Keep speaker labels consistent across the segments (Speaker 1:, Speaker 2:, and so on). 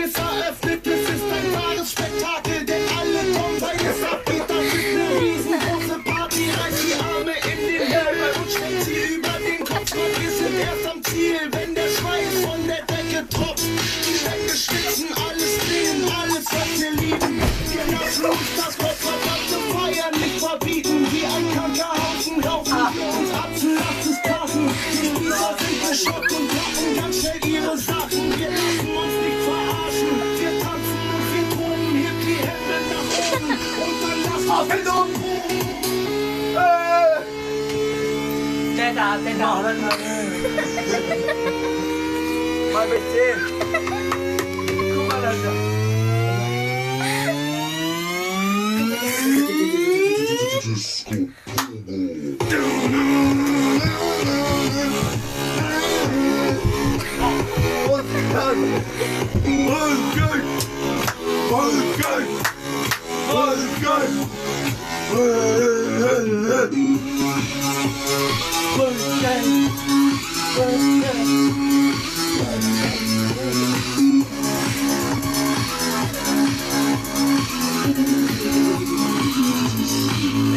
Speaker 1: Tages eröffnet. Es ist ein Tagesspektakel, denn alle kommen, weil es abgeht. Das ist eine riesengroße Party. Reißt die Arme in den Himmel und schwenkt sie über den Kopf. Weil wir sind erst am Ziel, wenn der Schweiß von der Decke tropft. Die Wände schwitzen, alles drehen, alles, was wir lieben. Wir lassen uns das gottverdammte Feiern nicht verbieten. Wie ein kranker Haufen raufen wir uns Atzen, lasst es krachen. Die Spießer sind geschockt und packen ganz schnell ihre Sachen. Wir lassen uns nicht verarschen. Wir tanzen und wir toben, hebt die Hände nach oben. Und dann lasst uns
Speaker 2: Mal mit 10. Guck mal, Alter.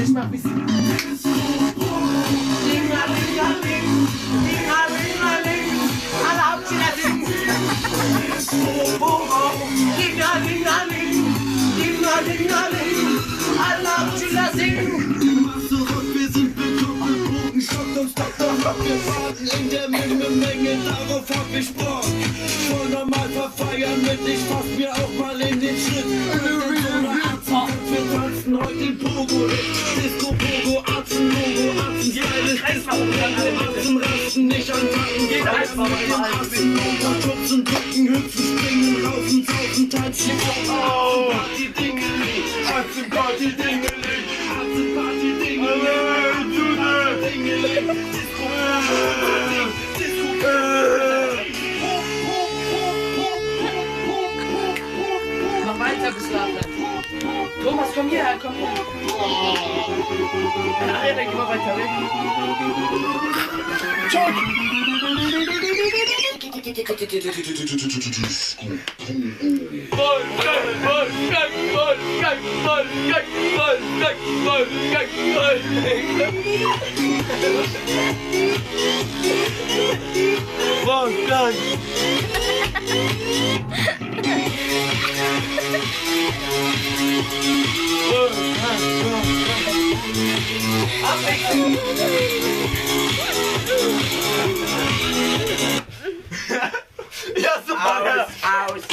Speaker 3: Ich mach bisschen. Ling-a-ling-a-ling, ling-a-ling-a-ling, alle Hauptschüler singen. Ling-a-ling-a-ling, ling-a-ling-a-ling, alle Hauptschüler singen.
Speaker 1: Zurück, wir sind bekoppelt, Bogen schockt uns Dr. Rock. Wir fahren in der Menge, darauf hab ich Bock. Voll normal verfeiern mit, ich fass mir auch mal in den Schritt. Wir tanzen heute den Pogo-Hit. Disco, Pogo, Atzen, Logo, Atzen, Style ist Disco, Atzen, rasten, nicht anpacken. Jeder einfach mal Atzen, Logo, schubsen, drücken, hüpfen, springen, raufen, saufen, tanzen. Party-Dingeling, Atzen, Party-Dingeling, Atzen, Party-Dingeling, Dingeling, Disco, Disco,
Speaker 3: Mach weiter bis Laden. Thomas, komm hierher, komm her. Ja, dann geh mal weiter weg.
Speaker 2: Ja, super.
Speaker 3: Aus.